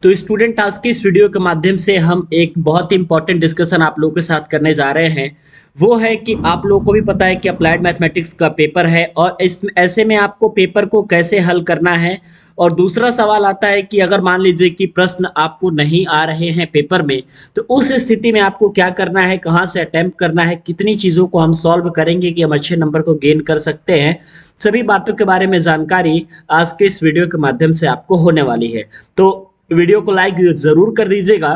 तो स्टूडेंट आज की इस वीडियो के माध्यम से हम एक बहुत ही इंपॉर्टेंट डिस्कशन आप लोगों के साथ करने जा रहे हैं। वो है कि आप लोगों को भी पता है कि अप्लाइड मैथमेटिक्स का पेपर है और इस ऐसे में आपको पेपर को कैसे हल करना है। और दूसरा सवाल आता है कि अगर मान लीजिए कि प्रश्न आपको नहीं आ रहे हैं पेपर में, तो उस स्थिति में आपको क्या करना है, कहाँ से अटेम्प्ट करना है, कितनी चीज़ों को हम सॉल्व करेंगे कि हम अच्छे नंबर को गेन कर सकते हैं। सभी बातों के बारे में जानकारी आज के इस वीडियो के माध्यम से आपको होने वाली है। तो वीडियो को लाइक ज़रूर कर दीजिएगा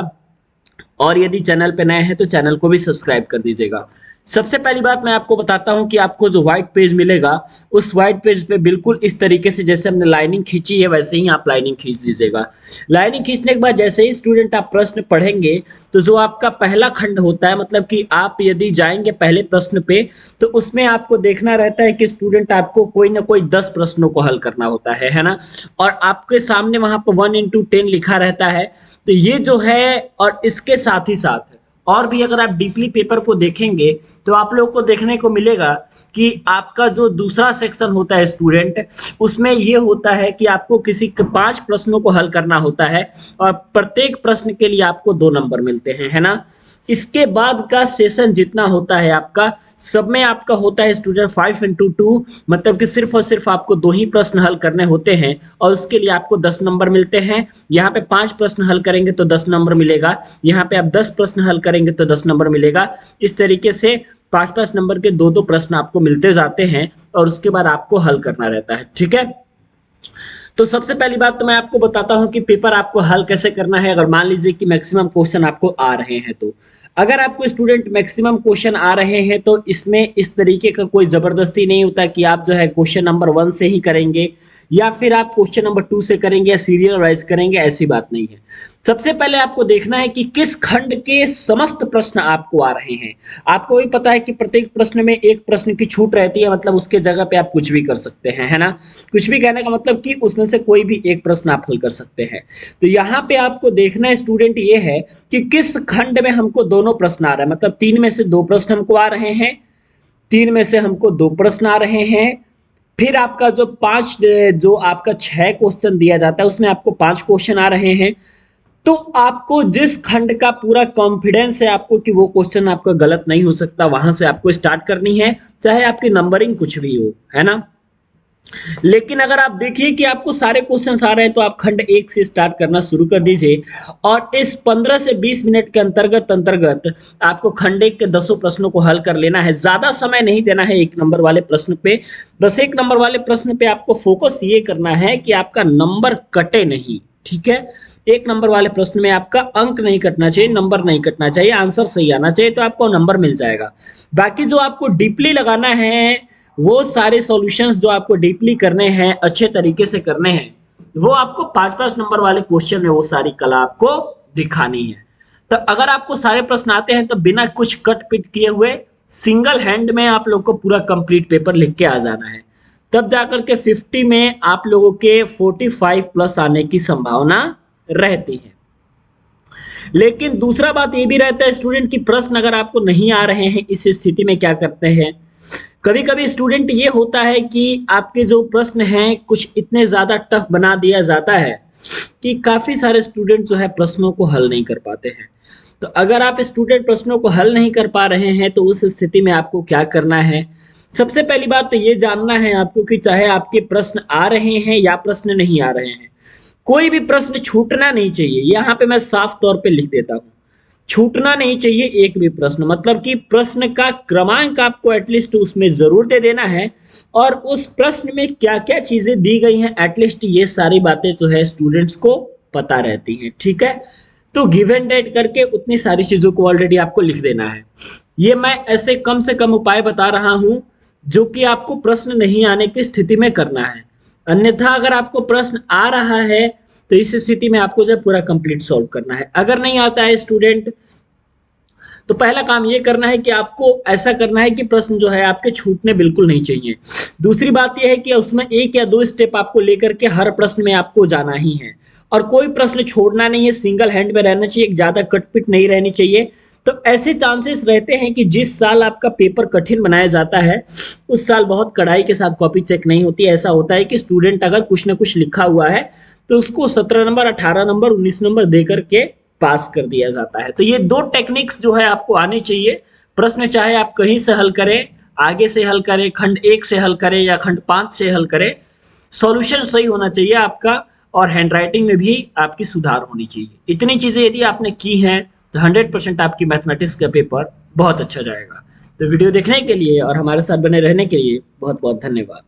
और यदि चैनल पे नए हैं तो चैनल को भी सब्सक्राइब कर दीजिएगा। सबसे पहली बात मैं आपको बताता हूं कि आपको जो व्हाइट पेज मिलेगा, उस व्हाइट पेज पे बिल्कुल इस तरीके से जैसे हमने लाइनिंग खींची है वैसे ही आप लाइनिंग खींच दीजिएगा। लाइनिंग खींचने के बाद जैसे ही स्टूडेंट आप प्रश्न पढ़ेंगे, तो जो आपका पहला खंड होता है, मतलब कि आप यदि जाएंगे पहले प्रश्न पे, तो उसमें आपको देखना रहता है कि स्टूडेंट आपको कोई ना कोई 10 प्रश्नों को हल करना होता है ना। और आपके सामने वहां पर 1 into 10 लिखा रहता है। तो ये जो है, और इसके साथ ही साथ और भी अगर आप डीपली पेपर को देखेंगे तो आप लोगों को देखने को मिलेगा कि आपका जो दूसरा सेक्शन होता है स्टूडेंट, उसमें ये होता है कि आपको किसी 5 प्रश्नों को हल करना होता है और प्रत्येक प्रश्न के लिए आपको 2 नंबर मिलते हैं, है ना। इसके बाद का सेशन जितना होता है आपका, सब में आपका होता है स्टूडेंट 5 into 2, मतलब कि सिर्फ और सिर्फ आपको 2 ही प्रश्न हल करने होते हैं और उसके लिए आपको 10 नंबर मिलते हैं। यहाँ पे 5 प्रश्न हल करेंगे तो 10 नंबर मिलेगा, यहाँ पे आप 10 प्रश्न हल करेंगे तो 10 नंबर मिलेगा। इस तरीके से 5-5 नंबर के 2-2 प्रश्न आपको मिलते जाते हैं और उसके बाद आपको हल करना रहता है, ठीक है। तो सबसे पहली बात तो मैं आपको बताता हूं कि पेपर आपको हल कैसे करना है। अगर मान लीजिए कि मैक्सिमम क्वेश्चन आपको आ रहे हैं, तो अगर आपको स्टूडेंट मैक्सिमम क्वेश्चन आ रहे हैं तो इसमें इस तरीके का कोई ज़बरदस्ती नहीं होता कि आप जो है क्वेश्चन नंबर 1 से ही करेंगे या फिर आप क्वेश्चन नंबर 2 से करेंगे या सीरियल वाइज करेंगे, ऐसी बात नहीं है। सबसे पहले आपको देखना है कि किस खंड के समस्त प्रश्न आपको आ रहे हैं। आपको भी पता है कि प्रत्येक प्रश्न में एक प्रश्न की छूट रहती है, मतलब उसके जगह पे आप कुछ भी कर सकते हैं, है ना। कुछ भी कहने का मतलब कि उसमें से कोई भी एक प्रश्न आप हल कर सकते हैं। तो यहाँ पे आपको देखना है स्टूडेंट ये है कि किस खंड में हमको दोनों प्रश्न आ रहे हैं, मतलब 3 में से 2 प्रश्न हमको आ रहे हैं, 3 में से हमको 2 प्रश्न आ रहे हैं। फिर आपका जो आपका 6 क्वेश्चन दिया जाता है उसमें आपको 5 क्वेश्चन आ रहे हैं। तो आपको जिस खंड का पूरा कॉन्फिडेंस है आपको कि वो क्वेश्चन आपका गलत नहीं हो सकता, वहां से आपको स्टार्ट करनी है, चाहे आपकी नंबरिंग कुछ भी हो, है ना। लेकिन अगर आप देखिए कि आपको सारे क्वेश्चंस आ रहे हैं तो आप खंड 1 से स्टार्ट करना शुरू कर दीजिए और इस 15 से 20 मिनट के अंतर्गत आपको खंड 1 के 10 प्रश्नों को हल कर लेना है। ज़्यादा समय नहीं देना है 1 नंबर वाले प्रश्न पे। बस 1 नंबर वाले प्रश्न पे आपको फोकस ये करना है कि आपका नंबर कटे नहीं, ठीक है। 1 नंबर वाले प्रश्न में आपका अंक नहीं कटना चाहिए, नंबर नहीं कटना चाहिए, आंसर सही आना चाहिए, तो आपको नंबर मिल जाएगा। बाकी जो आपको डीपली लगाना है, वो सारे सॉल्यूशंस जो आपको डीपली करने हैं, अच्छे तरीके से करने हैं, वो आपको 5-5 नंबर वाले क्वेश्चन में वो सारी कला आपको दिखानी है। तो अगर आपको सारे प्रश्न आते हैं तो बिना कुछ कट पिट किए हुए सिंगल हैंड में आप लोग को पूरा कंप्लीट पेपर लिख के आ जाना है। तब जाकर के 50 में आप लोगों के 45 प्लस आने की संभावना रहती है। लेकिन दूसरा बात ये भी रहता है स्टूडेंट की प्रश्न अगर आपको नहीं आ रहे हैं, इस स्थिति में क्या करते हैं, कभी कभी स्टूडेंट ये होता है कि आपके जो प्रश्न हैं कुछ इतने ज़्यादा टफ बना दिया जाता है कि काफ़ी सारे स्टूडेंट जो है प्रश्नों को हल नहीं कर पाते हैं। तो अगर आप स्टूडेंट प्रश्नों को हल नहीं कर पा रहे हैं तो उस स्थिति में आपको क्या करना है। सबसे पहली बात तो ये जानना है आपको कि चाहे आपके प्रश्न आ रहे हैं या प्रश्न नहीं आ रहे हैं, कोई भी प्रश्न छूटना नहीं चाहिए। यहाँ पे मैं साफ तौर पे लिख देता हूँ, छूटना नहीं चाहिए एक भी प्रश्न, मतलब कि प्रश्न का क्रमांक आपको एटलीस्ट उसमें जरूर दे देना है और उस प्रश्न में क्या क्या चीजें दी गई हैं एटलीस्ट ये सारी बातें जो है स्टूडेंट्स को पता रहती हैं, ठीक है। तो गिव एंड टेक करके उतनी सारी चीजों को ऑलरेडी आपको लिख देना है। ये मैं ऐसे कम से कम उपाय बता रहा हूं जो कि आपको प्रश्न नहीं आने की स्थिति में करना है। अन्यथा अगर आपको प्रश्न आ रहा है तो इस स्थिति में आपको जो पूरा कंप्लीट सॉल्व करना है। अगर नहीं आता है स्टूडेंट, तो पहला काम ये करना है कि आपको ऐसा करना है कि प्रश्न जो है आपके छूटने बिल्कुल नहीं चाहिए। दूसरी बात यह है कि उसमें 1 या 2 स्टेप आपको लेकर के हर प्रश्न में आपको जाना ही है और कोई प्रश्न छोड़ना नहीं है, सिंगल हैंड में रहना चाहिए, ज़्यादा कटपिट नहीं रहनी चाहिए। तो ऐसे चांसेस रहते हैं कि जिस साल आपका पेपर कठिन बनाया जाता है उस साल बहुत कड़ाई के साथ कॉपी चेक नहीं होती। ऐसा होता है कि स्टूडेंट अगर कुछ ना कुछ लिखा हुआ है तो उसको 17 नंबर, 18 नंबर, 19 नंबर दे करके पास कर दिया जाता है। तो ये दो टेक्निक्स जो है आपको आनी चाहिए। प्रश्न चाहे आप कहीं से हल करें, आगे से हल करें, खंड 1 से हल करें या खंड 5 से हल करें, सॉल्यूशन सही होना चाहिए आपका और हैंडराइटिंग में भी आपकी सुधार होनी चाहिए। इतनी चीज़ें यदि आपने की हैं तो 100% आपकी मैथमेटिक्स का पेपर बहुत अच्छा जाएगा। तो वीडियो देखने के लिए और हमारे साथ बने रहने के लिए बहुत बहुत धन्यवाद।